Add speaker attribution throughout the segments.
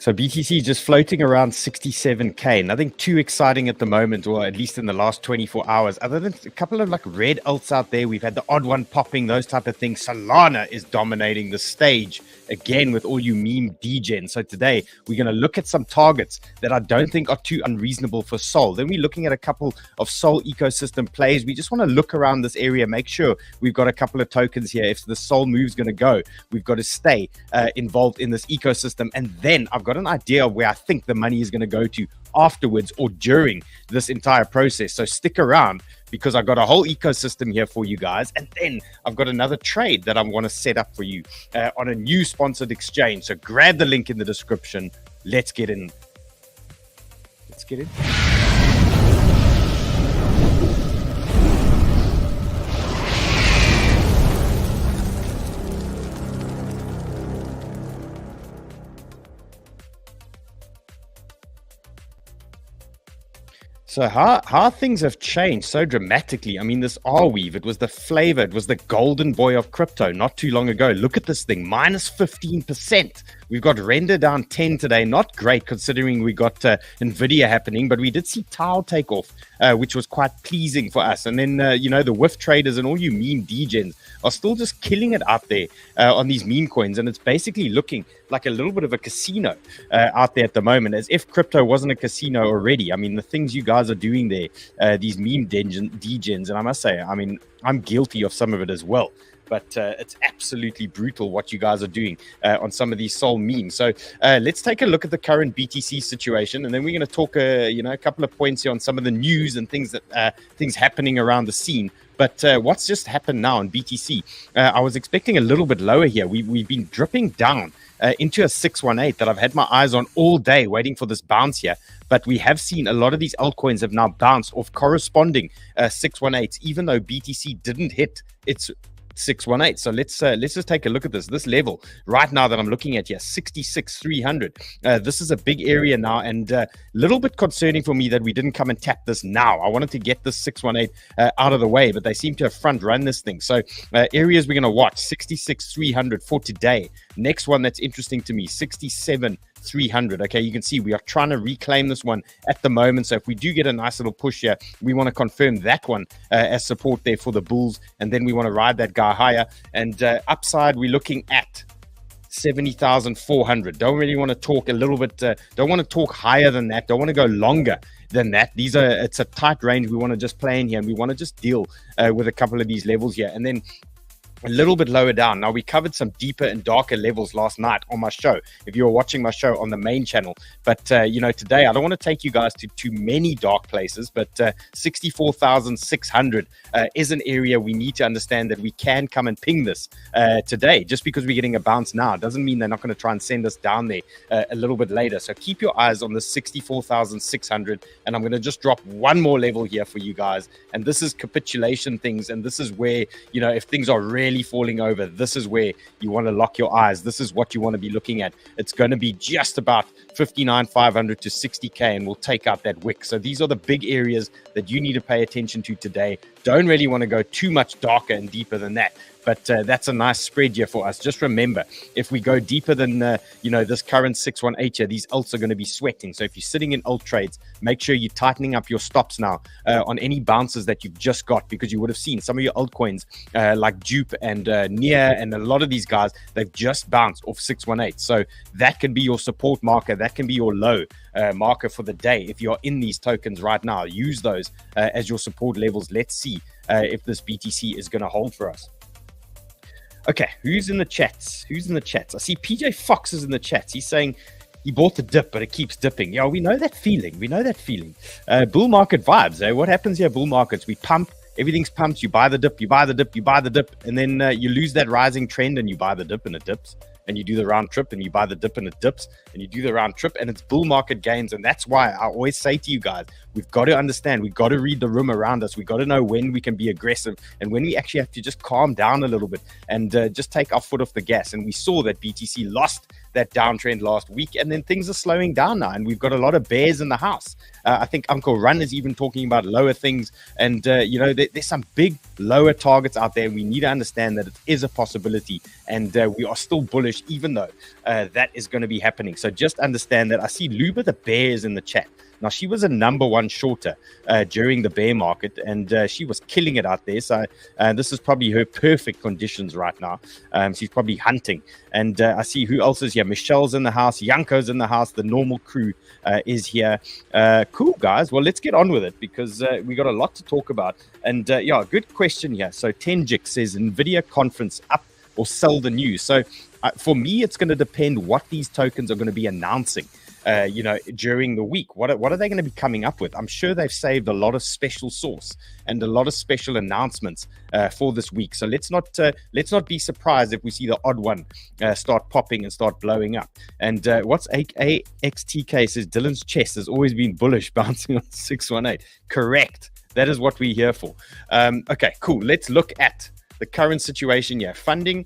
Speaker 1: So BTC just floating around 67K. Nothing too exciting at the moment, or at least in the last 24 hours, other than a couple of like red alts out there. We've had the odd one popping, those type of things. Solana is dominating the stage again with all you meme degen. So today we're going to look at some targets that I don't think are too unreasonable for Sol. Then we're looking at a couple of Sol ecosystem plays. We just want to look around this area, make sure we've got a couple of tokens here. If the Sol move's going to go, we've got to stay involved in this ecosystem. And then I've got an idea of where I think the money is going to go to afterwards or during this entire process. So stick around, because I've got a whole ecosystem here for you guys. And then I've got another trade that I want to set up for you on a new sponsored exchange. So grab the link in the description. Let's get in. Let's get in. So how things have changed so dramatically. I mean, this 𝗪𝗡𝗡, it was the flavor, it was the golden boy of crypto not too long ago. Look at this thing, minus 15%. We've got render down 10 today. Not great considering we got NVIDIA happening, but we did see TAO take off, which was quite pleasing for us. And then, the whiff traders and all you meme degens are still just killing it out there on these meme coins. And it's basically looking like a little bit of a casino out there at the moment, as if crypto wasn't a casino already. I mean, the things you guys are doing there, these meme degens, and I must say, I mean, I'm guilty of some of it as well. But it's absolutely brutal what you guys are doing on some of these Sol memes. So let's take a look at the current BTC situation, and then we're going to talk, a couple of points here on some of the news and things happening around the scene. But what's just happened now in BTC? I was expecting a little bit lower here. We've been dripping down into a 618 that I've had my eyes on all day, waiting for this bounce here. But we have seen a lot of these altcoins have now bounced off corresponding 618s, even though BTC didn't hit its 618. So let's just take a look at this level right now that I'm looking at here, 66,300. This is a big area now, and a little bit concerning for me that we didn't come and tap this now. I wanted to get this 618 out of the way, but they seem to have front run this thing. So areas we're going to watch, 66,300 for today. Next one that's interesting to me, 67,300. Okay, you can see we are trying to reclaim this one at the moment. So if we do get a nice little push here, we want to confirm that one as support there for the bulls, and then we want to ride that guy higher. And upside, we're looking at 70,400. Don't really want to talk a little bit, don't want to talk higher than that, don't want to go longer than that. It's a tight range we want to just play in here, and we want to just deal with a couple of these levels here. And then a little bit lower down. Now, we covered some deeper and darker levels last night on my show, if you were watching my show on the main channel. But, today, I don't want to take you guys to too many dark places, but 64,600 is an area we need to understand that we can come and ping this today. Just because we're getting a bounce now doesn't mean they're not going to try and send us down there a little bit later. So keep your eyes on the 64,600, and I'm going to just drop one more level here for you guys. And this is capitulation things, and this is where, if things are really falling over, this is where you want to lock your eyes. This is what you want to be looking at. It's going to be just about 59,500 to 60K, and we'll take out that wick. So these are the big areas that you need to pay attention to today. Don't really want to go too much darker and deeper than that. But that's a nice spread here for us. Just remember, if we go deeper than, this current 618 here, these alts are going to be sweating. So if you're sitting in alt trades, make sure you're tightening up your stops now on any bounces that you've just got, because you would have seen some of your altcoins like Dupe and Near and a lot of these guys, they've just bounced off 618. So that can be your support marker. That can be your low marker for the day. If you're in these tokens right now, use those as your support levels. Let's see if this BTC is going to hold for us. Okay, who's in the chats? I see PJ Fox is in the chats. He's saying he bought the dip, but it keeps dipping. Yeah, we know that feeling. Bull market vibes, eh? What happens here, bull markets? We pump, everything's pumped. You buy the dip, and then you lose that rising trend, and you buy the dip and it dips. And you do the round trip, and you buy the dip and it dips, and you do the round trip, and it's bull market gains. And that's why I always say to you guys, we've got to understand, we've got to read the room around us. We've got to know when we can be aggressive and when we actually have to just calm down a little bit and just take our foot off the gas. And we saw that BTC lost that downtrend last week, and then things are slowing down now, and we've got a lot of bears in the house. I think Uncle Run is even talking about lower things, and there's some big lower targets out there. We need to understand that it is a possibility, and we are still bullish, even though that is going to be happening. So just understand that. I see Luba the Bear is in the chat. Now, she was a #1 shorter during the bear market, and she was killing it out there. So this is probably her perfect conditions right now. She's probably hunting. And I see who else is here. Michelle's in the house. Yanko's in the house. The normal crew is here. Cool, guys. Well, let's get on with it, because we got a lot to talk about. And yeah, good question here. So Tenjik says, NVIDIA conference up or sell the news. So for me, it's going to depend what these tokens are going to be announcing. During the week, what are they going to be coming up with? I'm sure they've saved a lot of special sauce and a lot of special announcements for this week. So let's not be surprised if we see the odd one start popping and start blowing up. And what's AXTK says, Dylan's chest has always been bullish, bouncing on 618. Correct. That is what we're here for. Okay, cool. Let's look at the current situation here. Funding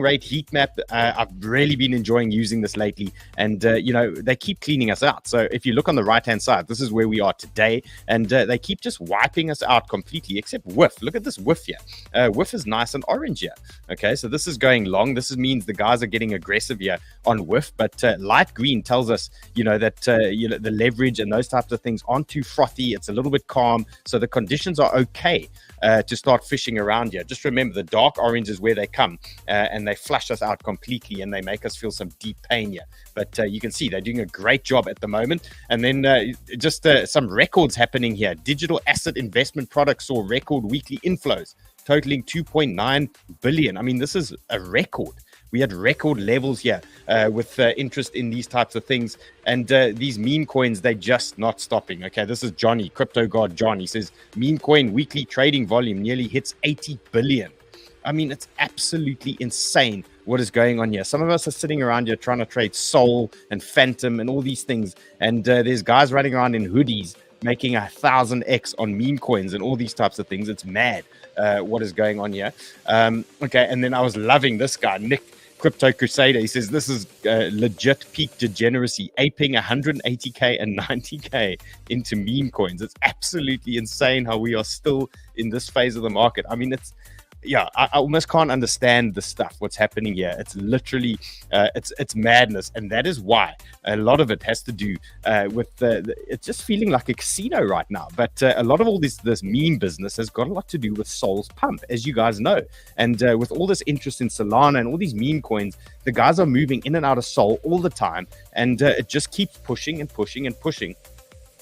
Speaker 1: rate heat map. I've really been enjoying using this lately, and they keep cleaning us out. So if you look on the right hand side, this is where we are today, and they keep just wiping us out completely, except WIF. Look at this WIF here. WIF is nice and orange here. Okay, so this is going long. This means the guys are getting aggressive here on WIF, but light green tells us that the leverage and those types of things aren't too frothy. It's a little bit calm, so the conditions are okay to start fishing around here. Just remember, the dark orange is where they come and they flush us out completely, and they make us feel some deep pain here. But you can see they're doing a great job at the moment. And then just some records happening here. Digital asset investment products saw record weekly inflows totaling 2.9 billion. I mean, this is a record. We had record levels here with interest in these types of things. And these meme coins, they're just not stopping. Okay, this is Johnny, Crypto God John. He says, meme coin weekly trading volume nearly hits 80 billion. I mean, it's absolutely insane what is going on here. Some of us are sitting around here trying to trade Sol and Phantom and all these things. And there's guys running around in hoodies making 1,000x on meme coins and all these types of things. It's mad what is going on here. Okay, and then I was loving this guy, Nick Crypto Crusader. He says this is legit peak degeneracy, aping 180k and 90k into meme coins. It's absolutely insane how we are still in this phase of the market. I mean, I almost can't understand the stuff, what's happening here. It's literally, it's madness. And that is why a lot of it has to do with it's just feeling like a casino right now. But a lot of all this meme business has got a lot to do with Sol's pump, as you guys know. And with all this interest in Solana and all these meme coins, the guys are moving in and out of Sol all the time. And it just keeps pushing and pushing and pushing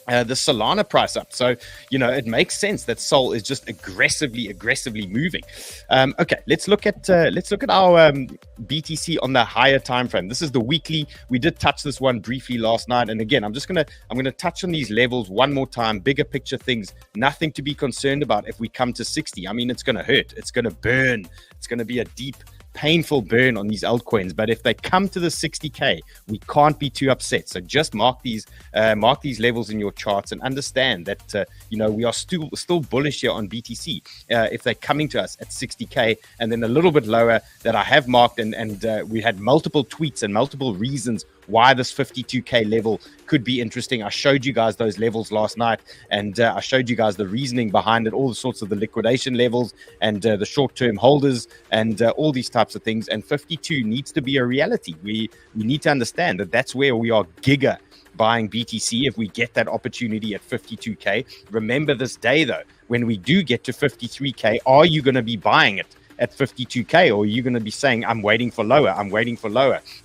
Speaker 1: the Solana price up. So, it makes sense that Sol is just aggressively moving. Okay, let's look at our BTC on the higher time frame. This is the weekly. We did touch this one briefly last night, and again, I'm gonna touch on these levels one more time. Bigger picture things, nothing to be concerned about if we come to 60. I mean, it's gonna hurt, it's gonna burn, it's gonna be a deep, painful burn on these altcoins. But if they come to the 60k, we can't be too upset. So just mark these levels in your charts and understand that we are still bullish here on BTC. If they're coming to us at 60k and then a little bit lower, that I have marked, and we had multiple tweets and multiple reasons why this 52k level could be interesting. I showed you guys those levels last night, and I showed you guys the reasoning behind it, all the sorts of the liquidation levels and the short-term holders and all these types of things. And 52 needs to be a reality. We need to understand that that's where we are giga buying BTC if we get that opportunity at 52k. Remember this day though, when we do get to 53k, are you going to be buying it at 52k, or are you going to be saying, I'm waiting for lower?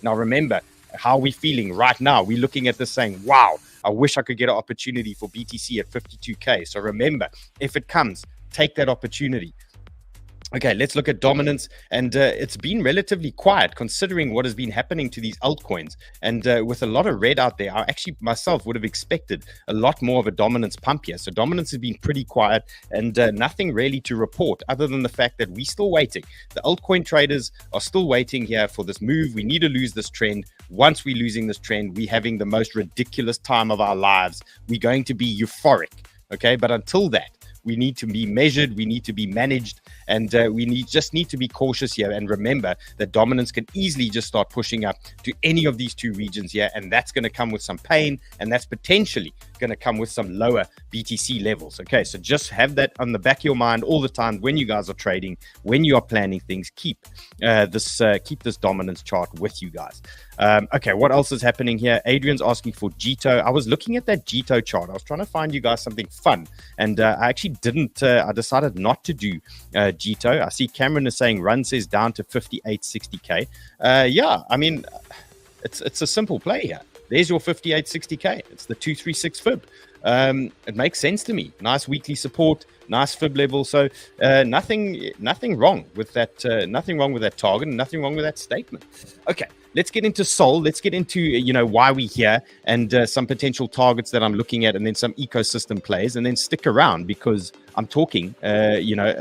Speaker 1: Now remember, how are we feeling right now? We're looking at this saying, wow, I wish I could get an opportunity for BTC at 52k. So remember, if it comes, take that opportunity. Okay, let's look at dominance. And it's been relatively quiet considering what has been happening to these altcoins. And with a lot of red out there, I actually myself would have expected a lot more of a dominance pump here. So dominance has been pretty quiet, and nothing really to report other than the fact that we're still waiting. The altcoin traders are still waiting here for this move. We need to lose this trend. Once we're losing this trend, we're having the most ridiculous time of our lives. We're going to be euphoric. Okay, but until that, We need to be measured. We need to be managed. And we just need to be cautious here. And remember that dominance can easily just start pushing up to any of these two regions here. And that's going to come with some pain. And that's potentially going to come with some lower BTC levels. Okay, so just have that on the back of your mind all the time when you guys are trading, when you are planning things. Keep this dominance chart with you guys. Okay, what else is happening here? Adrian's asking for 𝗪𝗀𝗃. I was looking at that 𝗪𝗃 chart. I was trying to find you guys something fun, and I actually didn't. I decided not to do 𝗪𝗃. I see Cameron is saying run says down to 5860k. Yeah, I mean, it's a simple play here. There's your 5860k. It's the 236 fib. It makes sense to me. Nice weekly support, nice fib level. So nothing wrong with that. Nothing wrong with that target, and nothing wrong with that statement. Okay, let's get into SOL. Let's get into why we're here, and some potential targets that I'm looking at, and then some ecosystem plays, and then stick around because I'm talking,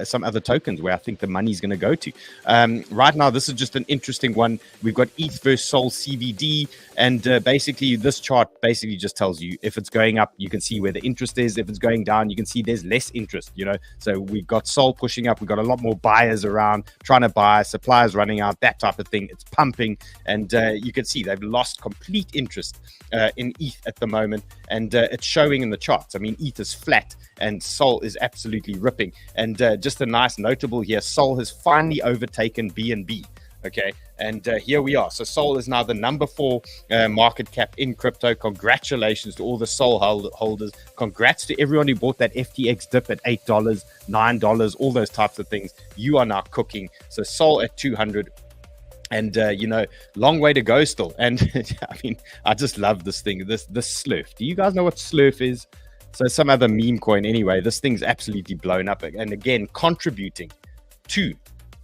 Speaker 1: some other tokens where I think the money's going to go to. Right now, this is just an interesting one. We've got ETH versus SOL CVD, and basically this chart basically just tells you if it's going up, you can see where the interest is. If it's going down, you can see there's less interest, So we've got SOL pushing up. We've got a lot more buyers around trying to buy, suppliers running out, that type of thing. It's pumping, and you can see they've lost complete interest in ETH at the moment, and it's showing in the charts. I mean, ETH is flat, and SOL is absolutely ripping. And just a nice notable here, SOL has finally overtaken BNB. Okay, and here we are. So SOL is now the number 4 market cap in crypto. Congratulations to all the SOL holders. Congrats to everyone who bought that FTX dip at $8, $9, all those types of things. You are now cooking. So SOL at 200. And long way to go still. And I mean, I just love this thing, this slurf. Do you guys know what slurf is? So some other meme coin anyway. This thing's absolutely blown up, and again contributing to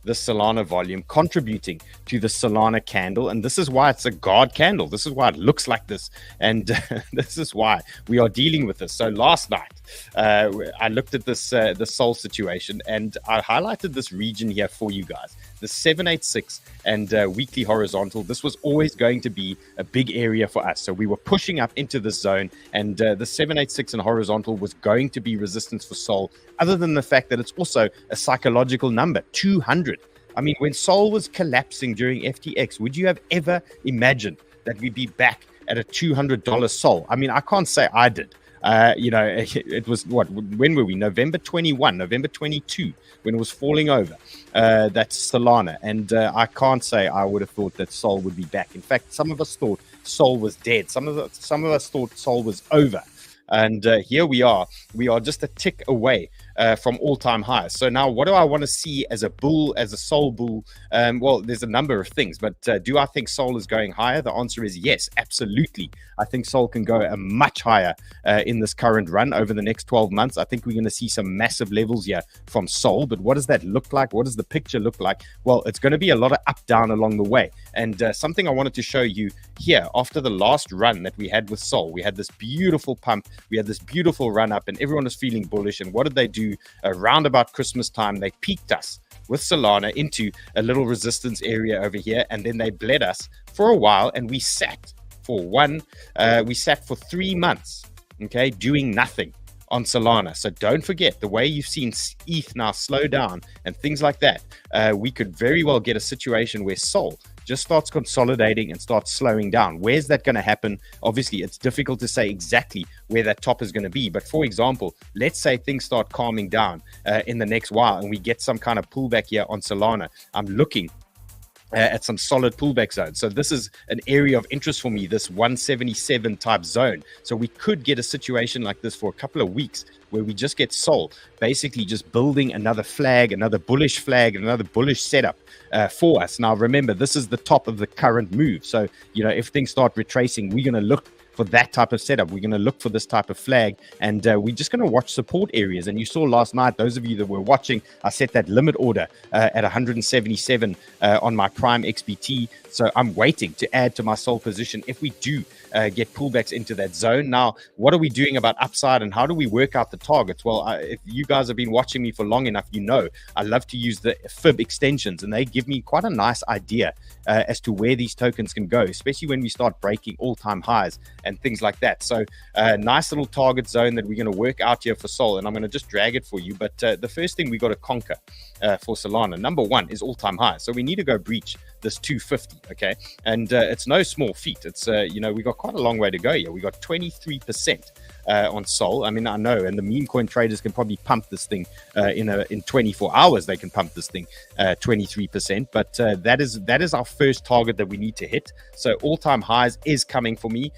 Speaker 1: the Solana volume, contributing to the Solana candle. And this is why it's a God candle. This is why it looks like this, and this is why we are dealing with this. So last night I looked at this the SOL situation, and I highlighted this region here for you guys, the 786 and weekly horizontal. This was always going to be a big area for us. So we were pushing up into this zone, and the 786 and horizontal was going to be resistance for SOL, other than the fact that it's also a psychological number, 200. I mean, when SOL was collapsing during FTX, would you have ever imagined that we'd be back at a $200 SOL? I mean, I can't say I did. It was when were we? November 21, November 22, when it was falling over. That's Solana. And I can't say I would have thought that SOL would be back. In fact, some of us thought SOL was dead. Some of us thought SOL was over. And here we are. We are just a tick away from all-time highs. So now what do I want to see as a bull, as a SOL bull? Well, there's a number of things, but do I think SOL is going higher? The answer is yes, absolutely. I think SOL can go a much higher in this current run over the next 12 months. I think we're going to see some massive levels here from SOL, but what does that look like? What does the picture look like? Well, it's going to be a lot of up, down along the way. And something I wanted to show you here, after the last run that we had with SOL, we had this beautiful pump, we had this beautiful run up, and everyone was feeling bullish. And what did they do? Around about Christmas time, they peaked us with Solana into a little resistance area over here, and then they bled us for a while, and we sat for 3 months, okay, doing nothing on Solana. So don't forget, the way you've seen ETH now slow down and things like that, we could very well get a situation where SOL just starts consolidating and starts slowing down. Where's that going to happen? Obviously, it's difficult to say exactly where that top is going to be. But for example, let's say things start calming down in the next while, and we get some kind of pullback here on Solana. I'm looking at some solid pullback zones. So this is an area of interest for me, this 177 type zone. So we could get a situation like this for a couple of weeks where we just get SOL basically just building another flag, another bullish flag, another bullish setup for us. Now, remember, this is the top of the current move. So, if things start retracing, we're going to look for that type of setup. We're going to look for this type of flag, and we're just going to watch support areas. And you saw last night, those of you that were watching, I set that limit order at 177 on my Prime XBT. So I'm waiting to add to my SOL position if we do get pullbacks into that zone. Now, what are we doing about upside, and how do we work out the targets? Well, if you guys have been watching me for long enough, I love to use the fib extensions, and they give me quite a nice idea as to where these tokens can go, especially when we start breaking all-time highs and things like that. So nice little target zone that we're going to work out here for Sol, and I'm going to just drag it for you. But the first thing we got to conquer for Solana, number one, is all-time high. So we need to go breach this 250, okay? And it's no small feat. It's you know, we got quite a long way to go here. We got 23% on Sol. I mean, I know, and the meme coin traders can probably pump this thing in 24 hours. They can pump this thing 23%, but that is our first target that we need to hit. So all-time highs is coming for me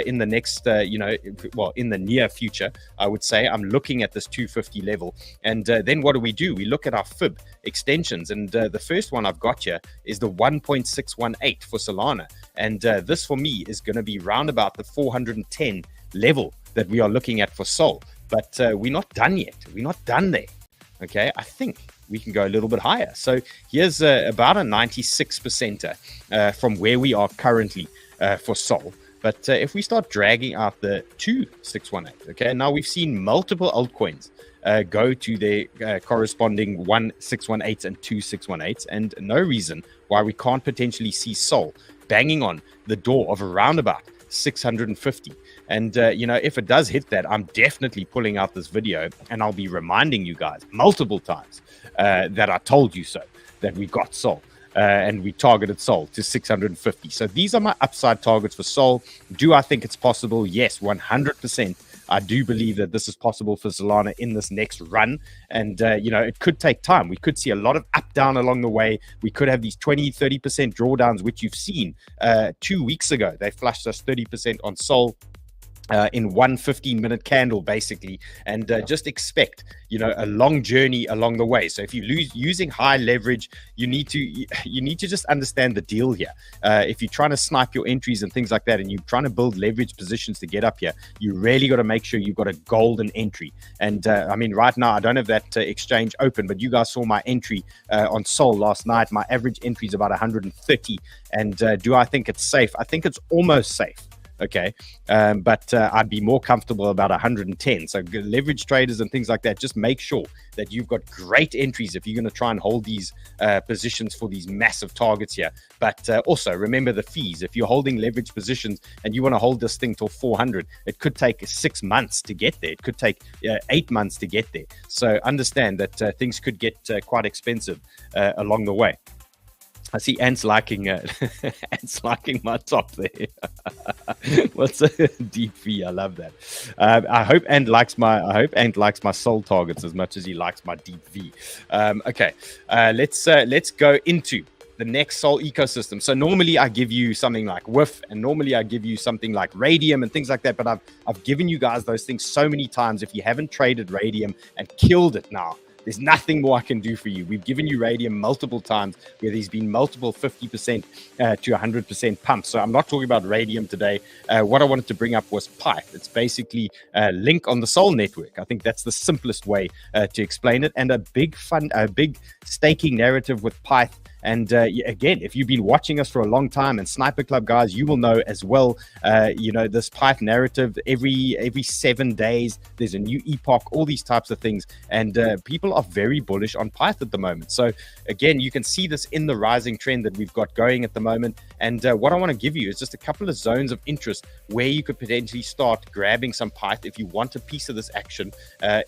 Speaker 1: in the next you know, well, in the near future, I would say. I'm looking at this 250 level, and then what do? We look at our fib extensions, and the first one I've got here is the 1.618 for Solana, and this for me is going to be round about the 410 level that we are looking at for Sol. But we're not done yet. We're not done there. Okay, I think we can go a little bit higher. So here's about a 96% from where we are currently for Sol. But if we start dragging out the 2618, okay, now we've seen multiple altcoins go to their corresponding 1618s and 2618s, and no reason why we can't potentially see Sol banging on the door of around about 650. And you know, if it does hit that, I'm definitely pulling out this video, and I'll be reminding you guys multiple times that I told you so, that we got Sol. And we targeted Sol to 650. So these are my upside targets for Sol. Do I think it's possible? Yes, 100%. I do believe that this is possible for Solana in this next run. And, you know, it could take time. We could see a lot of up, down along the way. We could have these 20, 30% drawdowns, which you've seen 2 weeks ago. They flashed us 30% on Sol. In one 15-minute candle, basically, and just expect, you know, a long journey along the way. So if you're using high leverage, you need to just understand the deal here. If you're trying to snipe your entries and things like that, and you're trying to build leverage positions to get up here, you really got to make sure you've got a golden entry. And I mean, right now I don't have that exchange open, but you guys saw my entry on Sol last night. My average entry is about 130. And do I think it's safe? I think it's almost safe. Okay, but I'd be more comfortable about 110. So leverage traders and things like that, just make sure that you've got great entries if you're going to try and hold these positions for these massive targets here. But also remember the fees. If you're holding leverage positions and you want to hold this thing till 400, it could take 6 months to get there. It could take 8 months to get there. So understand that things could get quite expensive along the way. I see Ant's liking Ant's liking my top there. What's a deep V? I love that. I hope Ant likes my Sol targets as much as he likes my deep V. Okay, let's go into the next Sol ecosystem. So normally I give you something like WIF, and normally I give you something like Radium and things like that. But I've given you guys those things so many times. If you haven't traded Radium and killed it now, there's nothing more I can do for you. We've given you Radium multiple times where there's been multiple 50% to 100% pumps. So I'm not talking about Radium today. What I wanted to bring up was PYTH. It's basically a link on the Sol network. I think that's the simplest way to explain it. And a big staking narrative with PYTH. And again, if you've been watching us for a long time, and Sniper Club guys, you will know as well, you know, this PYTH narrative, every 7 days, there's a new epoch, all these types of things. And people are very bullish on PYTH at the moment. So again, you can see this in the rising trend that we've got going at the moment. And what I want to give you is just a couple of zones of interest where you could potentially start grabbing some PYTH if you want a piece of this action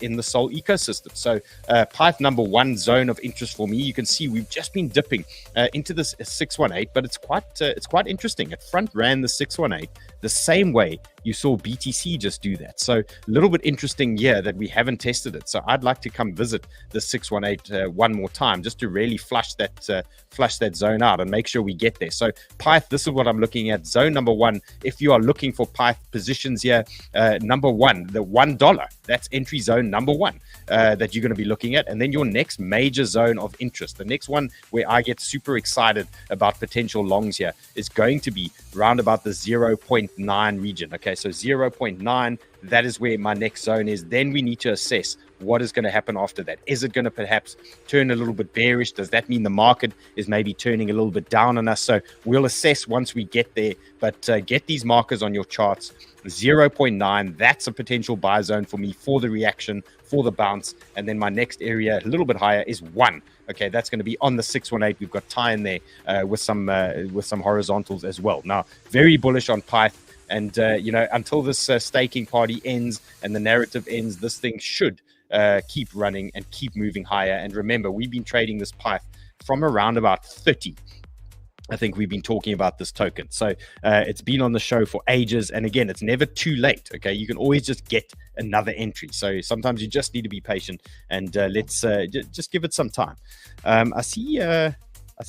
Speaker 1: in the Sol ecosystem. So PYTH number one zone of interest for me, you can see we've just been dipping into this 618, but it's quite interesting. It front ran the 618 the same way you saw BTC just do that. So a little bit interesting here that we haven't tested it. So I'd like to come visit the 618 one more time just to really flush that zone out and make sure we get there. So PYTH, this is what I'm looking at. Zone number one, if you are looking for PYTH positions here, number one, the $1, that's entry zone number one that you're going to be looking at. And then your next major zone of interest, the next one where I get super excited about potential longs here, is going to be round about the 0.9 region. Okay, so 0.9, that is where my next zone is. Then we need to assess what is going to happen after that. Is it going to perhaps turn a little bit bearish? Does that mean the market is maybe turning a little bit down on us? So we'll assess once we get there, but get these markers on your charts. 0.9, that's a potential buy zone for me for the reaction, for the bounce. And then my next area a little bit higher is 1. Okay, that's going to be on the 618. We've got tie in there with some horizontals as well. Now, very bullish on PYTH. And, until this staking party ends and the narrative ends, this thing should keep running and keep moving higher. And remember, we've been trading this PYTH from around about 30. I think we've been talking about this token. So it's been on the show for ages. And again, it's never too late. Okay, you can always just get another entry. So sometimes you just need to be patient, and let's just give it some time. I see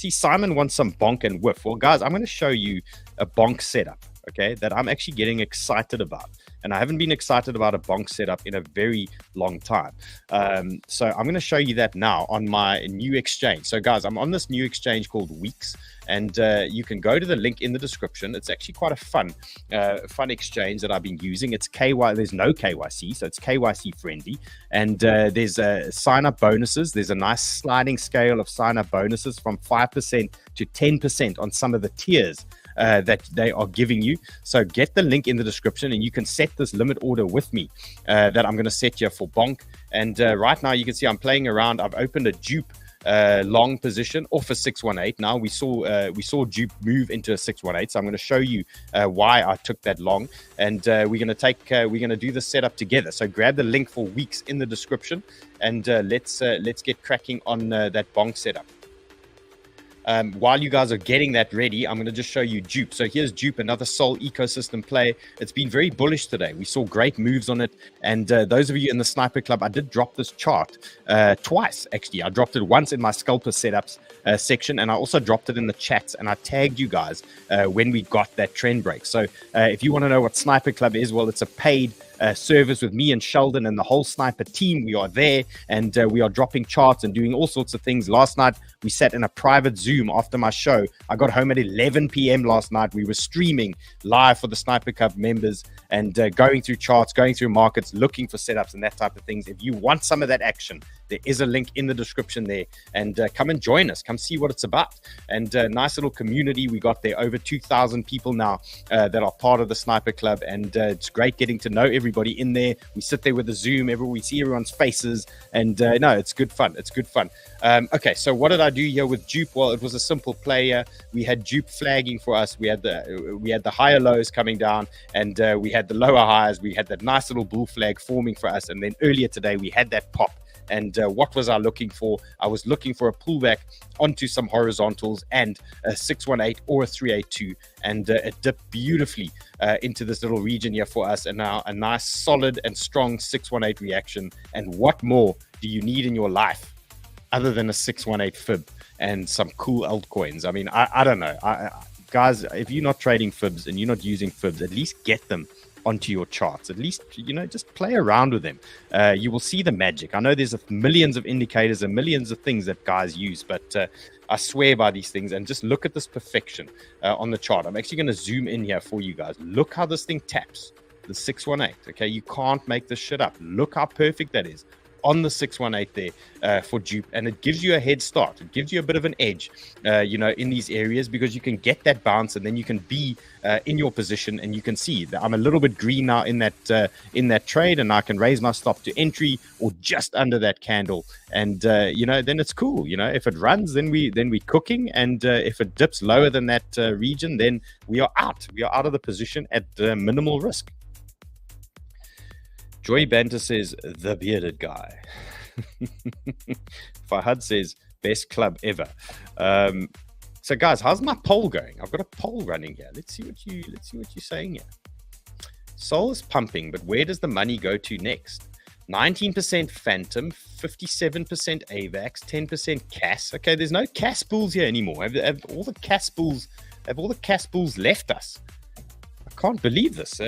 Speaker 1: Simon wants some bonk and whiff. Well, guys, I'm going to show you a bonk setup, okay, that I'm actually getting excited about. And I haven't been excited about a bonk setup in a very long time. So I'm going to show you that now on my new exchange. So guys, I'm on this new exchange called 𝗥𝗚𝗏, and you can go to the link in the description. It's actually quite a fun exchange that I've been using. It's there's no KYC, so it's KYC friendly. And there's sign up bonuses. There's a nice sliding scale of sign up bonuses from 5% to 10% on some of the tiers that they are giving you. So get the link in the description, and you can set this limit order with me that I'm going to set here for bonk. And right now you can see I'm playing around. I've opened a dupe long position off a 618. Now we saw dupe move into a 618, so I'm going to show you why I took that long, and we're going to do the setup together. So grab the link for 𝗥𝗚𝗏 in the description, and let's get cracking on that bonk setup. While you guys are getting that ready, I'm going to just show you dupe. So here's dupe, another Sol ecosystem play. It's been very bullish today. We saw great moves on it. And those of you in the Sniper Club, I did drop this chart twice, actually. I dropped it once in my scalper setups section, and I also dropped it in the chats, and I tagged you guys when we got that trend break. So if you want to know what Sniper Club is, well, it's a paid service with me and Sheldon and the whole Sniper team. We are there, and we are dropping charts and doing all sorts of things. Last night, we sat in a private Zoom after my show. I got home at 11 p.m. last night. We were streaming live for the Sniper Club members and going through charts, going through markets, looking for setups and that type of things. If you want some of that action, there is a link in the description there, and come and join us. Come see what it's about. And nice little community. We got there over 2,000 people now that are part of the Sniper Club, and it's great getting to know everybody in there. We sit there with the Zoom, we see everyone's faces, and no, it's good fun. It's good fun. Okay, so what did I do here with dupe? Well, it was a simple play. We had dupe flagging for us. We had the higher lows coming down, and we had the lower highs. We had that nice little bull flag forming for us, and then earlier today we had that pop. And what was I looking for? I was looking for a pullback onto some horizontals and a 618 or a 382, and it dipped beautifully into this little region here for us, and now a nice solid and strong 618 reaction. And what more do you need in your life other than a 618 fib and some cool altcoins? I mean, I don't know. Guys, if you're not trading fibs and you're not using fibs, at least get them onto your charts. At least, just play around with them. You will see the magic. I know there's millions of indicators and millions of things that guys use, but I swear by these things. And just look at this perfection on the chart. I'm actually going to zoom in here for you guys. Look how this thing taps the 618. Okay, you can't make this shit up. Look how perfect that is on the 618 there for dupe, and it gives you a head start. It gives you a bit of an edge, in these areas, because you can get that bounce, and then you can be in your position, and you can see that I'm a little bit green now in that trade, and I can raise my stop to entry or just under that candle, and then it's cool. If it runs, then we cooking, and if it dips lower than that region, then we are out. We are out of the position at minimal risk. Joy Banter says, the bearded guy. Fahad says, best club ever. So guys, how's my poll going? I've got a poll running here. Let's see what you're saying here. Sol is pumping, but where does the money go to next? 19% Phantom, 57% AVAX, 10% CAS. Okay, there's no CAS bulls here anymore. Have all the CAS bulls left us? I can't believe this.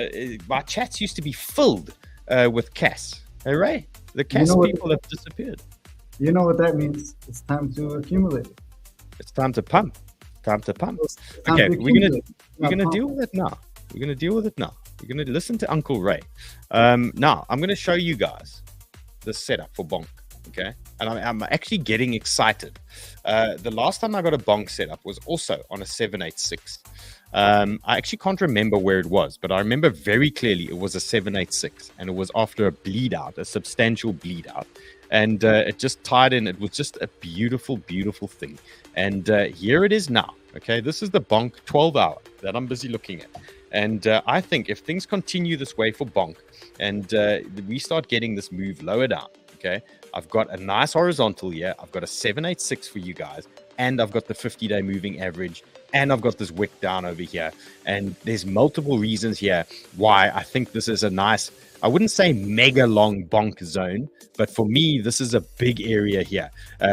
Speaker 1: My chats used to be filled with CAS. Hey, Ray, the CAS people have disappeared.
Speaker 2: You know what that means? It's time to accumulate.
Speaker 1: It's time to pump. Okay, we're gonna deal with it now. We're gonna deal with it now. You're gonna listen to Uncle Ray. Now I'm gonna show you guys the setup for bonk. Okay, and I'm actually getting excited. The last time I got a bonk setup was also on a 786. I actually can't remember where it was, but I remember very clearly it was a 786, and it was after a bleed out, a substantial bleed out, and it just tied in. It was just a beautiful, beautiful thing. And here it is now. Okay, this is the bonk 12 hour that I'm busy looking at, And I think if things continue this way for BONK and we start getting this move lower down, okay, I've got a nice horizontal here. I've got a 786 for you guys, and I've got the 50-day moving average, and I've got this wick down over here. And there's multiple reasons here why I think this is a nice, I wouldn't say mega long BONK zone, but for me, this is a big area here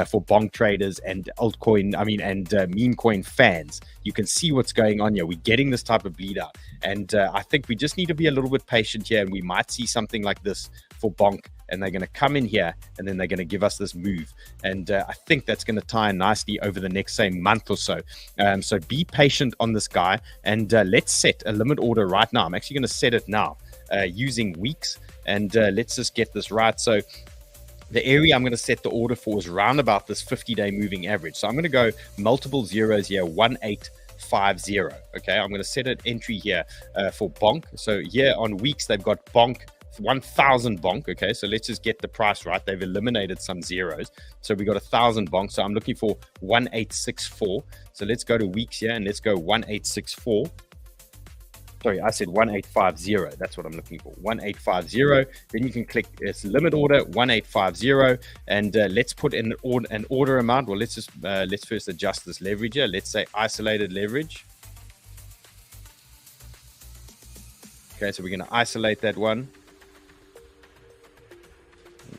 Speaker 1: for BONK traders and altcoin, and meme coin fans. You can see what's going on here. We're getting this type of bleed out. And I think we just need to be a little bit patient here, and we might see something like this for BONK. And they're going to come in here, and then they're going to give us this move. And I think that's going to tie in nicely over the next, say, month or so. So be patient on this guy, and let's set a limit order right now. I'm actually going to set it now using weeks, and let's just get this right. So the area I'm going to set the order for is around about this 50-day moving average. So I'm going to go multiple zeros here, 1850. Okay, I'm going to set an entry here for BONK. So here on weeks, they've got BONK 1000 BONK. Okay, so let's just get the price right. They've eliminated some zeros, so we got 1000 BONK. So I'm looking for 1864. So let's go to weeks here, and let's go 1864. Sorry, I said 1850. That's what I'm looking for, 1850. Then you can click its limit order 1850, and let's put in an order amount. Well, let's first adjust this leverage here. Let's say isolated leverage. Okay, so we're going to isolate that one.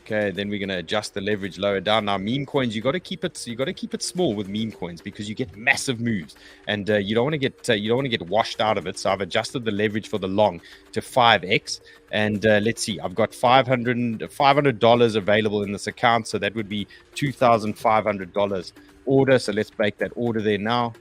Speaker 1: Okay, then we're going to adjust the leverage lower down. Now, meme coins, you got to keep it small with meme coins, because you get massive moves, and you don't want to get washed out of it. So I've adjusted the leverage for the long to 5x, and let's see, I've got $500 available in this account, so that would be $2,500 order. So let's make that order there now.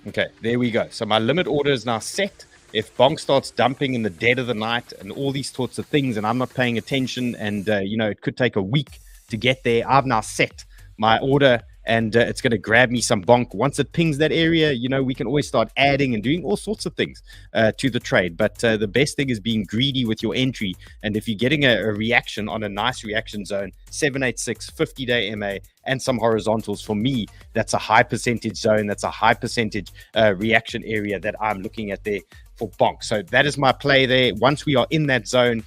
Speaker 1: Okay, there we go. So my limit order is now set. If BONK starts dumping in the dead of the night and all these sorts of things, and I'm not paying attention, and it could take a week to get there, I've now set my order, and it's going to grab me some BONK. Once it pings that area, we can always start adding and doing all sorts of things to the trade. But the best thing is being greedy with your entry. And if you're getting a reaction on a nice reaction zone, 786, 50-day MA, and some horizontals, for me, that's a high percentage zone. That's a high percentage reaction area that I'm looking at there for BONK. So that is my play there. Once we are in that zone,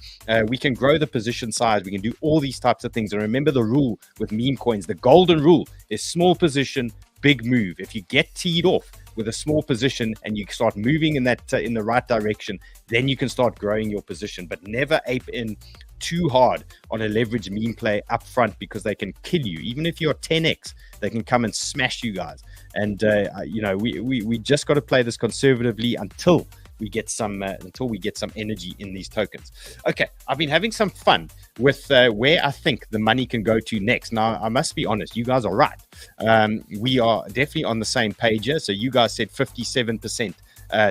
Speaker 1: we can grow the position size. We can do all these types of things. And remember the rule with meme coins, the golden rule is small position, big move. If you get teed off with a small position and you start moving in that in the right direction, then you can start growing your position. But never ape in too hard on a leverage meme play up front, because they can kill you. Even if you're 10x, they can come and smash you guys. And we just got to play this conservatively until we get some energy in these tokens. Okay, I've been having some fun with where I think the money can go to next. Now, I must be honest, you guys are right. We are definitely on the same page here. So you guys said 57%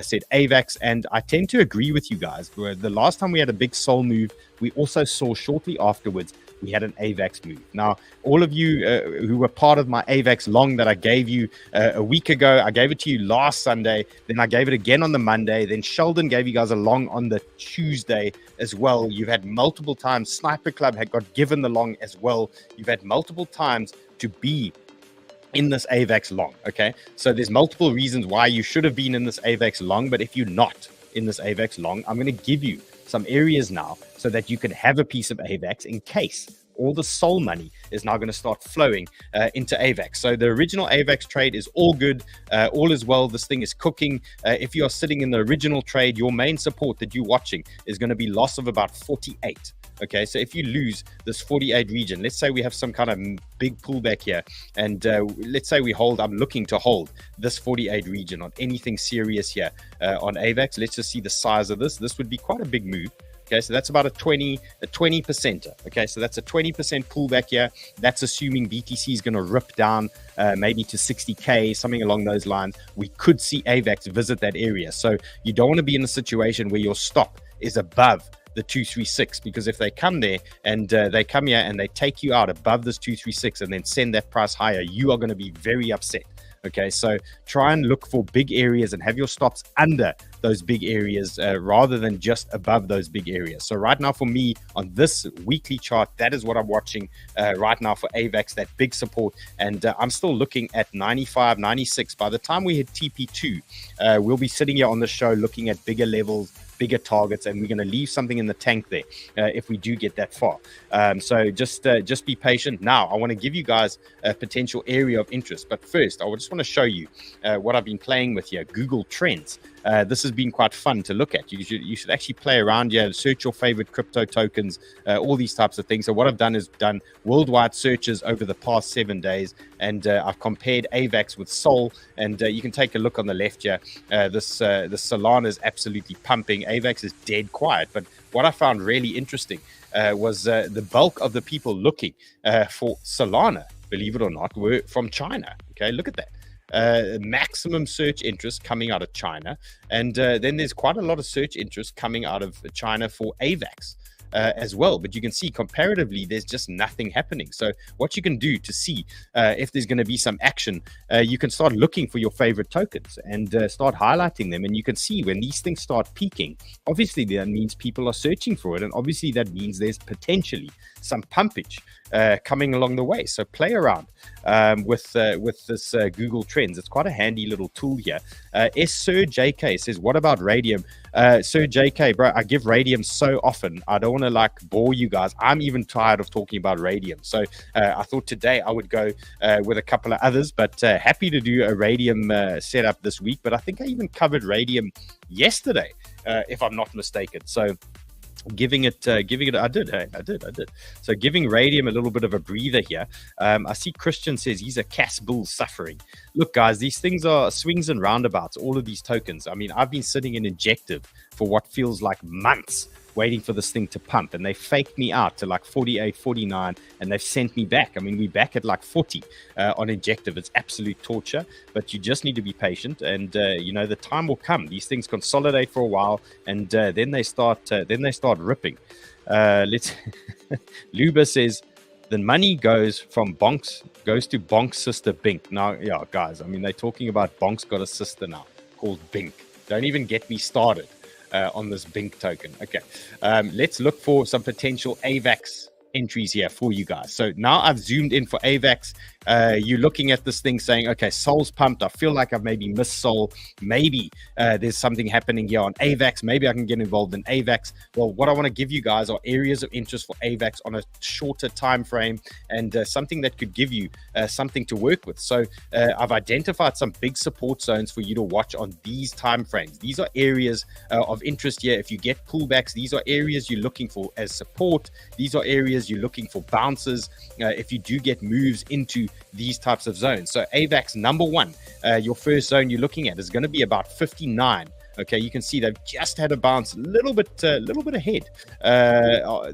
Speaker 1: said AVAX, and I tend to agree with you guys. The last time we had a big SOL move, we also saw shortly afterwards we had an AVAX move. Now, all of you who were part of my AVAX long that I gave you a week ago, I gave it to you last Sunday, then I gave it again on the Monday, then Sheldon gave you guys a long on the Tuesday as well. You've had multiple times, Sniper Club had got given the long as well. You've had multiple times to be in this AVAX long, okay? So there's multiple reasons why you should have been in this AVAX long, but if you're not in this AVAX long, I'm going to give you some areas now so that you can have a piece of AVAX in case all the SOL money is now going to start flowing into AVAX. So the original AVAX trade is all good, all is well. This thing is cooking. If you are sitting in the original trade, your main support that you're watching is going to be loss of about 48. Okay, so if you lose this 48 region, let's say we have some kind of big pullback here, and let's say we hold, I'm looking to hold this 48 region on anything serious here on AVAX. Let's just see the size of this. This would be quite a big move. Okay, so that's about a 20%. Okay, so that's a 20% pullback here. That's assuming BTC is going to rip down maybe to 60K, something along those lines. We could see AVAX visit that area. So you don't want to be in a situation where your stop is above the 236, because if they come there and they come here and they take you out above this 236 and then send that price higher, you are going to be very upset. Okay, so try and look for big areas and have your stops under those big areas rather than just above those big areas. So right now for me on this weekly chart, that is what I'm watching right now for AVAX, that big support. And I'm still looking at 95, 96. By the time we hit TP2, we'll be sitting here on the show looking at bigger levels, bigger targets, and we're going to leave something in the tank there if we do get that far. So just be patient. Now, I want to give you guys a potential area of interest. But first, I just want to show you what I've been playing with here, Google Trends. This has been quite fun to look at. You should actually play around here, search your favorite crypto tokens, all these types of things. So what I've done is done worldwide searches over the past 7 days, and I've compared AVAX with Sol, and you can take a look on the left here. This Solana is absolutely pumping. AVAX is dead quiet. But what I found really interesting was the bulk of the people looking for Solana, believe it or not, were from China. Okay, look at that. Maximum search interest coming out of China, and then there's quite a lot of search interest coming out of China for AVAX as well. But you can see comparatively there's just nothing happening. So what you can do to see if there's going to be some action, you can start looking for your favorite tokens and start highlighting them, and you can see when these things start peaking, obviously that means people are searching for it, and obviously that means there's potentially some pumpage coming along the way. So play around with this Google Trends. It's quite a handy little tool here. 𝗪𝗀𝗁𝗁 says, what about Radium? Sir JK, bro, I give Radium so often. I don't want to like bore you guys. I'm even tired of talking about Radium. So I thought today I would go with a couple of others, but happy to do a Radium setup this week. But I think I even covered Radium yesterday, if I'm not mistaken. So giving it I did. So giving Radium a little bit of a breather here. I see Christian says he's a Cas bull suffering. Look guys, these things are swings and roundabouts, all of these tokens. I mean, I've been sitting in Injective for what feels like months waiting for this thing to pump, and they faked me out to like 48, 49, and they've sent me back. I mean, we're back at like 40 on Injective. It's absolute torture, but you just need to be patient, and you know, the time will come. These things consolidate for a while, and then they start ripping. Let's Luba says the money goes to BONK's sister BINK. Now, yeah, guys, I mean, they're talking about BONK's got a sister now called BINK. Don't even get me started on this BINK token. Okay, let's look for some potential AVAX entries here for you guys. So now I've zoomed in for AVAX. You're looking at this thing saying, okay, Sol's pumped. I feel like I've maybe missed Sol. Maybe there's something happening here on AVAX. Maybe I can get involved in AVAX. Well, what I want to give you guys are areas of interest for AVAX on a shorter time frame, and something that could give you something to work with. So I've identified some big support zones for you to watch on these time frames. These are areas of interest here. If you get pullbacks, these are areas you're looking for as support. These are areas you're looking for bounces if you do get moves into these types of zones. So AVAX number one, your first zone you're looking at is going to be about 59. Okay, you can see they've just had a bounce a little bit ahead.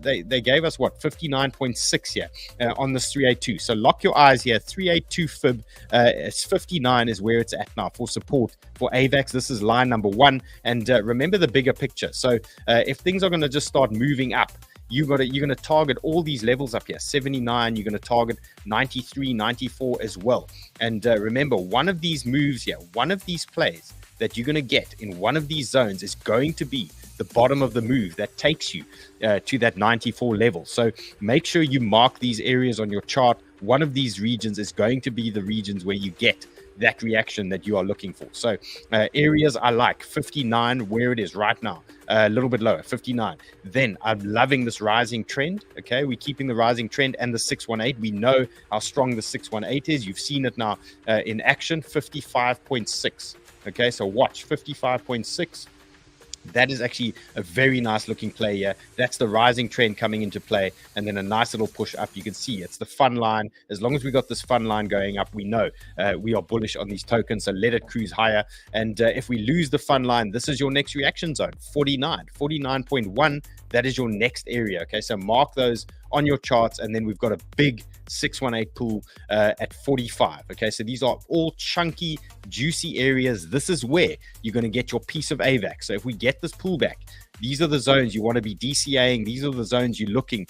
Speaker 1: They gave us what, 59.6 here on this 382. So lock your eyes here. 382 fib, it's 59 is where it's at now for support for AVAX. This is line number one, and remember the bigger picture. So if things are going to just start moving up, you're going to target all these levels up here. 79, you're going to target 93, 94 as well. And remember, one of these moves here, one of these plays that you're going to get in one of these zones is going to be the bottom of the move that takes you to that 94 level. So make sure you mark these areas on your chart. One of these regions is going to be the regions where you get that reaction that you are looking for. So areas I like 59, where it is right now, a little bit lower, 59. Then I'm loving this rising trend. Okay, we're keeping the rising trend and the 618. We know how strong the 618 is. You've seen it now in action, 55.6. Okay, so watch 55.6. That is actually a very nice looking play here. That's the rising trend coming into play, and then a nice little push up. You can see it's the fun line. As long as we got this fun line going up, we know we are bullish on these tokens, so let it cruise higher. And if we lose the fun line, this is your next reaction zone, 49.1. That is your next area. Okay, so mark those on your charts, and then we've got a big 618 pool at 45. Okay, so these are all chunky, juicy areas. This is where you're going to get your piece of AVAX. So if we get this pullback, these are the zones you want to be DCAing. These are the zones you're looking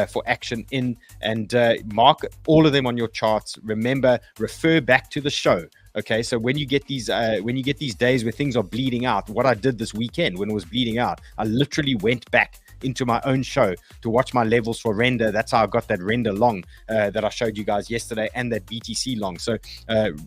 Speaker 1: for action in, and mark all of them on your charts. Remember, refer back to the show. Okay, so when you get these days where things are bleeding out, what I did this weekend when it was bleeding out, I literally went back into my own show to watch my levels for render. That's how I got that render long that I showed you guys yesterday, and that BTC long. So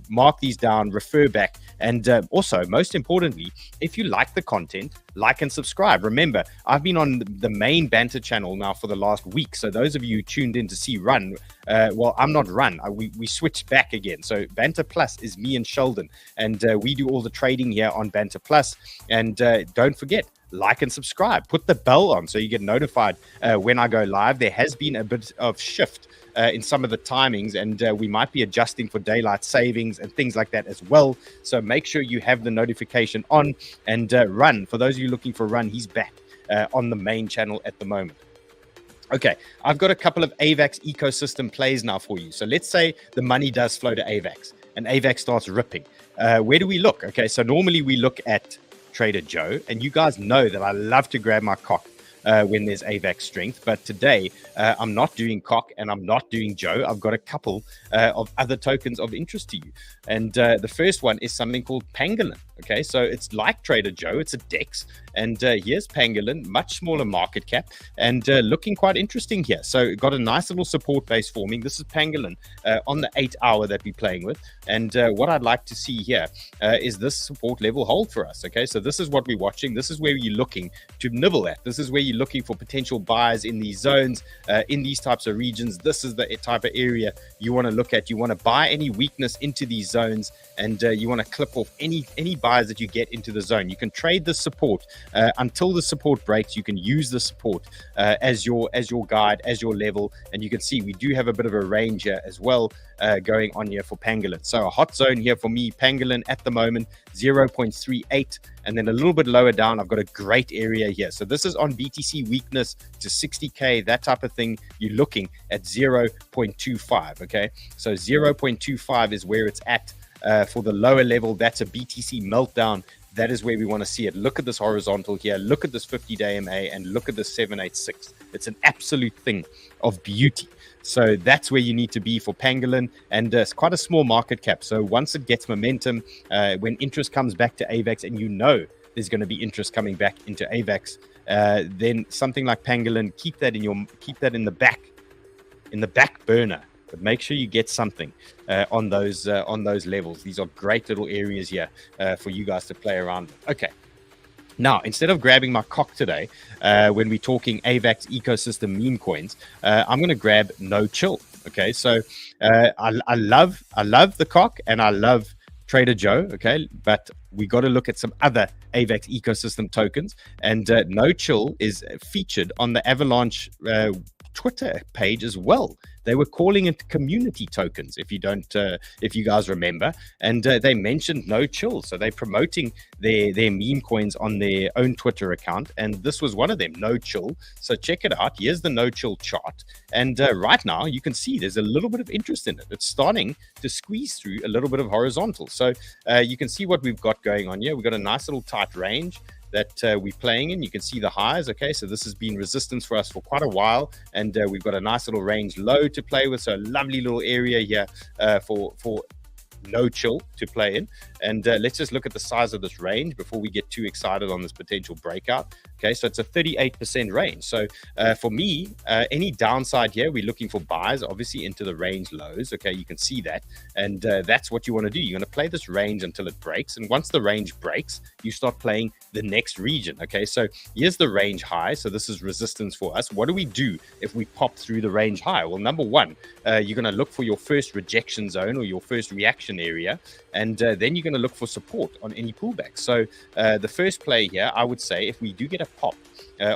Speaker 1: mark these down, refer back, and also, most importantly, if you like the content, like and subscribe. Remember, I've been on the main Banter channel now for the last week. So those of you who tuned in to see Run, well, I'm not Run. We switched back again. So Banter Plus is me and Sheldon, and we do all the trading here on Banter Plus. And don't forget, like and subscribe. Put the bell on so you get notified when I go live. There has been a bit of shift in some of the timings, and we might be adjusting for daylight savings and things like that as well. So make sure you have the notification on. And Run, for those of you looking for Run, he's back on the main channel at the moment. Okay, I've got a couple of AVAX ecosystem plays now for you. So let's say the money does flow to AVAX and AVAX starts ripping. Where do we look? Okay, so normally we look at Trader Joe, and you guys know that I love to grab my cock when there's AVAX strength, but today I'm not doing cock and I'm not doing Joe. I've got a couple of other tokens of interest to you, and the first one is something called Pangolin. Okay, so it's like Trader Joe, it's a DEX, and here's Pangolin, much smaller market cap, and looking quite interesting here. So got a nice little support base forming. This is Pangolin on the 8 hour that we're playing with, and what I'd like to see here is this support level hold for us. Okay, so this is what we're watching. This is where you're looking to nibble at. This is where you're looking for potential buys in these zones, in these types of regions. This is the type of area you want to look at. You want to buy any weakness into these zones, and you want to clip off any buys that you get into the zone. You can trade the support until the support breaks. You can use the support as your guide, as your level, and you can see we do have a bit of a range here as well going on here for Pangolin. So a hot zone here for me, Pangolin at the moment 0.38, and then a little bit lower down I've got a great area here. So this is on BTC weakness to 60k, that type of thing. You're looking at 0.25. okay, so 0.25 is where it's at. For the lower level, that's a BTC meltdown. That is where we want to see it. Look at this horizontal here. Look at this 50-day MA, and look at this 786. It's an absolute thing of beauty. So that's where you need to be for Pangolin, and it's quite a small market cap. So once it gets momentum, when interest comes back to AVAX, and you know there's going to be interest coming back into AVAX, then something like Pangolin, keep that in the back burner. But make sure you get something on those levels. These are great little areas here for you guys to play around with. Okay. Now, instead of grabbing my cock today, when we're talking AVAX ecosystem meme coins, I'm going to grab NOCHILL. Okay, so I love the cock and I love Trader Joe. Okay, but we got to look at some other AVAX ecosystem tokens, and NOCHILL is featured on the Avalanche Twitter page as well. They were calling it community tokens, if you guys remember, and they mentioned NOCHILL. So they're promoting their meme coins on their own Twitter account, and this was one of them, NOCHILL. So check it out. Here's the NOCHILL chart, and right now you can see there's a little bit of interest in it. It's starting to squeeze through a little bit of horizontal. So you can see what we've got going on here. We've got a nice little tight range that we're playing in. You can see the highs. Okay, so this has been resistance for us for quite a while, and we've got a nice little range low to play with. So a lovely little area here for NOCHILL to play in. And let's just look at the size of this range before we get too excited on this potential breakout. Okay, so it's a 38% range. So for me, any downside here, we're looking for buys, obviously, into the range lows. Okay, you can see that. And that's what you want to do. You're going to play this range until it breaks. And once the range breaks, you start playing the next region. Okay, so here's the range high. So this is resistance for us. What do we do if we pop through the range high? Well, number one, you're going to look for your first rejection zone or your first reaction area. And then you're going to look for support on any pullback. So the first play here, I would say, if we do get a pop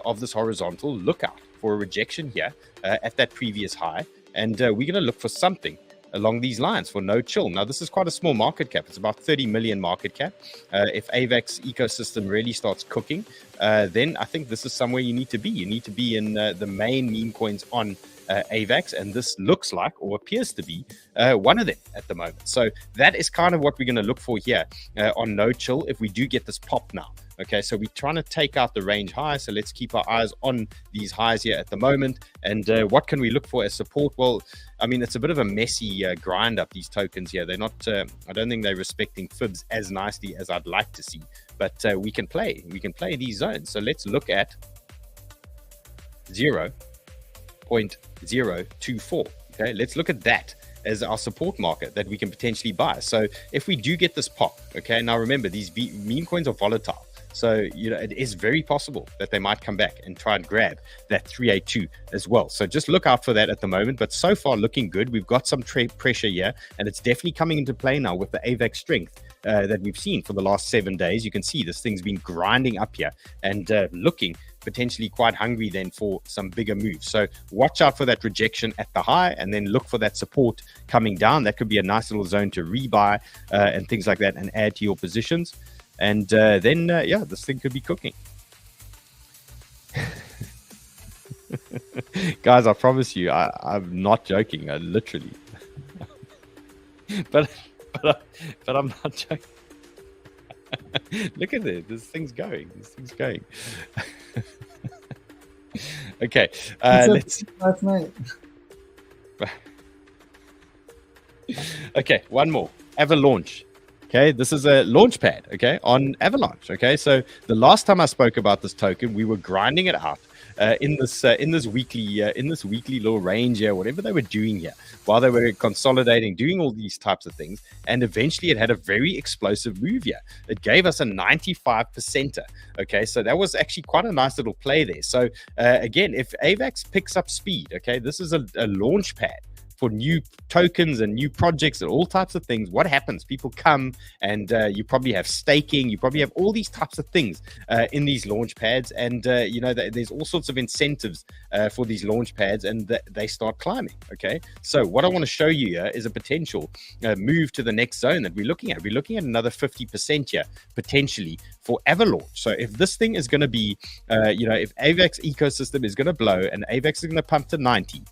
Speaker 1: of this horizontal, look out for a rejection here at that previous high. And we're going to look for something along these lines for NOCHILL. Now, this is quite a small market cap. It's about 30 million market cap. If AVAX ecosystem really starts cooking, then I think this is somewhere you need to be. You need to be in the main meme coins on AVAX, and this looks like, or appears to be, one of them at the moment. So that is kind of what we're going to look for here on NOCHILL if we do get this pop now. Okay, so we're trying to take out the range high. So let's keep our eyes on these highs here at the moment. And what can we look for as support? Well, I mean, it's a bit of a messy grind up, these tokens here. They're not, I don't think they're respecting fibs as nicely as I'd like to see, but we can play these zones. So let's look at 0.024. Okay, let's look at that as our support market that we can potentially buy. So if we do get this pop, okay, now remember, these meme coins are volatile. So, you know, it is very possible that they might come back and try and grab that 382 as well. So just look out for that at the moment. But so far looking good. We've got some pressure here, and it's definitely coming into play now with the AVAX strength that we've seen for the last 7 days. You can see this thing's been grinding up here and looking potentially quite hungry then for some bigger moves. So watch out for that rejection at the high, and then look for that support coming down. That could be a nice little zone to rebuy and things like that, and add to your positions. And then yeah, this thing could be cooking. Guys, I promise you, I'm not joking. I literally but I'm not joking. Look at it, this thing's going. Okay, let's
Speaker 2: last night.
Speaker 1: Okay, one more. Avalanche. Okay, this is a launch pad, okay, on Avalanche. Okay, so the last time I spoke about this token, we were grinding it out in this weekly little range here, whatever they were doing here, while they were consolidating, doing all these types of things, and eventually it had a very explosive move here. It gave us a 95%er. Okay, so that was actually quite a nice little play there. So again, if AVAX picks up speed, okay, this is a launch pad for new tokens and new projects and all types of things. What happens? People come, and you probably have staking, you probably have all these types of things in these launch pads, and you know, there's all sorts of incentives for these launch pads, and they start climbing. Okay, so what I want to show you here is a potential move to the next zone that we're looking at. We're looking at another 50% here potentially for Avalanche. So if this thing is going to be you know, if AVAX ecosystem is going to blow and AVAX is going to pump to 90,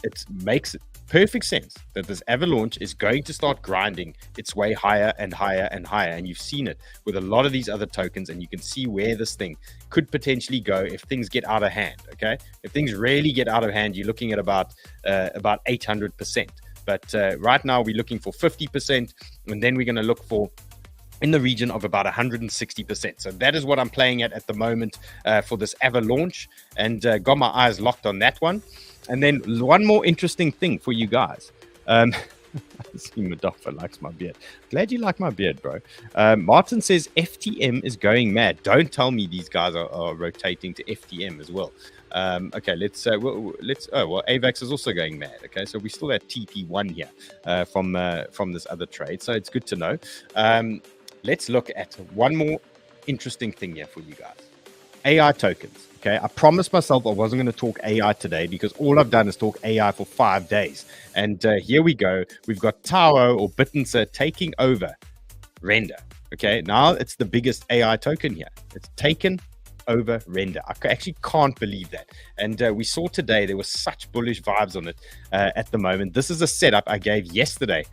Speaker 1: it makes perfect sense that this Avalanche is going to start grinding its way higher and higher and higher. And you've seen it with a lot of these other tokens, and you can see where this thing could potentially go if things get out of hand. Okay, if things really get out of hand, you're looking at about 800%. But right now we're looking for 50%, and then we're going to look for in the region of about 160%. So that is what I'm playing at the moment for this Avalanche, and got my eyes locked on that one. And then one more interesting thing for you guys. I see Modafa likes my beard. Glad you like my beard, bro. Martin says FTM is going mad. Don't tell me these guys are rotating to FTM as well. Okay, let's AVAX is also going mad. Okay, so we still at TP1 here from this other trade. So it's good to know. Let's look at one more interesting thing here for you guys. AI tokens. Okay, I promised myself I wasn't going to talk AI today, because all I've done is talk AI for 5 days. And here we go. We've got 𝗬𝗪 or BitTenSer taking over Render. Okay, now it's the biggest AI token here. It's taken over Render. I actually can't believe that. And we saw today there was such bullish vibes on it at the moment. This is a setup I gave yesterday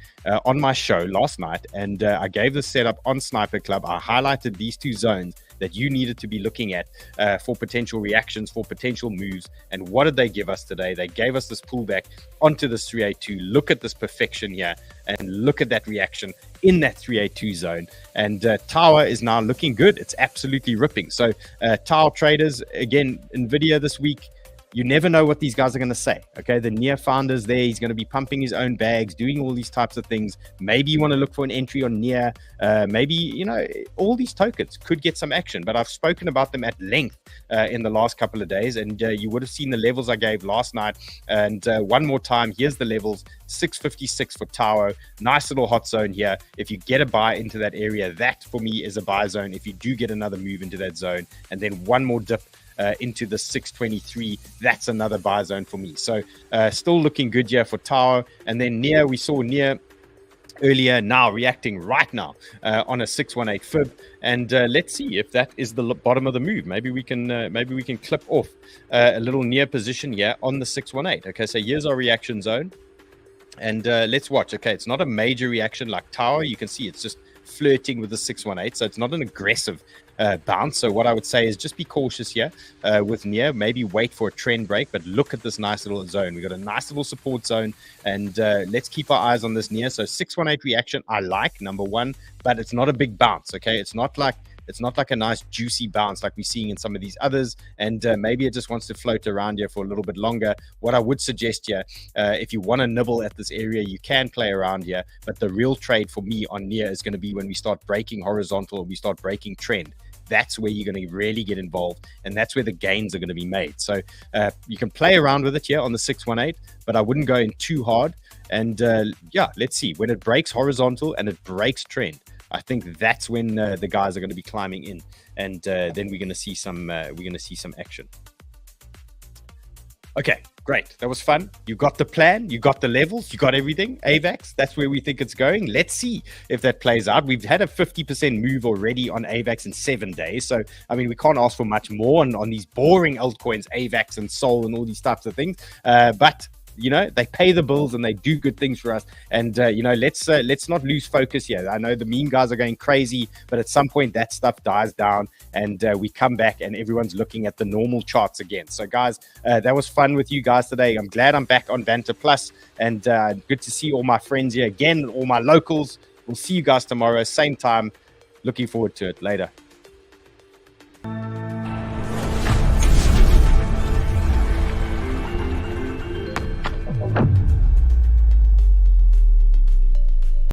Speaker 1: on my show last night, and I gave the setup on Sniper Club. I highlighted these two zones that you needed to be looking at for potential reactions, for potential moves. And what did they give us today? They gave us this pullback onto this 382. Look at this perfection here, and look at that reaction in that 382 zone. And 𝗬𝗪 is now looking good. It's absolutely ripping. So 𝗬𝗪 traders, again, NVIDIA this week, you never know what these guys are going to say. Okay, the Near founder's there. He's going to be pumping his own bags, doing all these types of things. Maybe you want to look for an entry on Near. Maybe, you know, all these tokens could get some action, but I've spoken about them at length in the last couple of days, and you would have seen the levels I gave last night. And one more time, here's the levels: 656 for 𝗬𝗪. Nice little hot zone here. If you get a buy into that area, that for me is a buy zone. If you do get another move into that zone, and then one more dip into the 623, that's another buy zone for me. So still looking good here for 𝗬𝗪. And then Near, we saw Near earlier, now reacting right now on a 618 fib, and let's see if that is the bottom of the move. Maybe we can clip off a little Near position here on the 618. Okay, so here's our reaction zone, and let's watch. Okay, it's not a major reaction like 𝗬𝗪. You can see it's just flirting with the 618, so it's not an aggressive bounce. So what I would say is just be cautious here with NEAR. Maybe wait for a trend break, but look at this nice little zone. We've got a nice little support zone, and let's keep our eyes on this NEAR. So 618 reaction, I like, number one, but it's not a big bounce, okay? It's not like a nice juicy bounce like we're seeing in some of these others, and maybe it just wants to float around here for a little bit longer. What I would suggest here, if you want to nibble at this area, you can play around here, but the real trade for me on NEAR is going to be when we start breaking horizontal, or we start breaking trend. That's where you're going to really get involved, and that's where the gains are going to be made. So you can play around with it here on the 618, but I wouldn't go in too hard. And yeah, let's see, when it breaks horizontal and it breaks trend, I think that's when the guys are going to be climbing in, and then we're going to see some action. Okay, great. That was fun. You got the plan, you got the levels, you got everything. AVAX, that's where we think it's going. Let's see if that plays out. We've had a 50% move already on AVAX in 7 days. So, I mean, we can't ask for much more on these boring altcoins, AVAX and SOL and all these types of things. But you know, they pay the bills and they do good things for us. And you know, let's not lose focus here. I know the meme guys are going crazy, but at some point that stuff dies down, and we come back and everyone's looking at the normal charts again. So guys, that was fun with you guys today. I'm glad I'm back on Banter Plus, and good to see all my friends here again, all my locals. We'll see you guys tomorrow, same time. Looking forward to it. Later.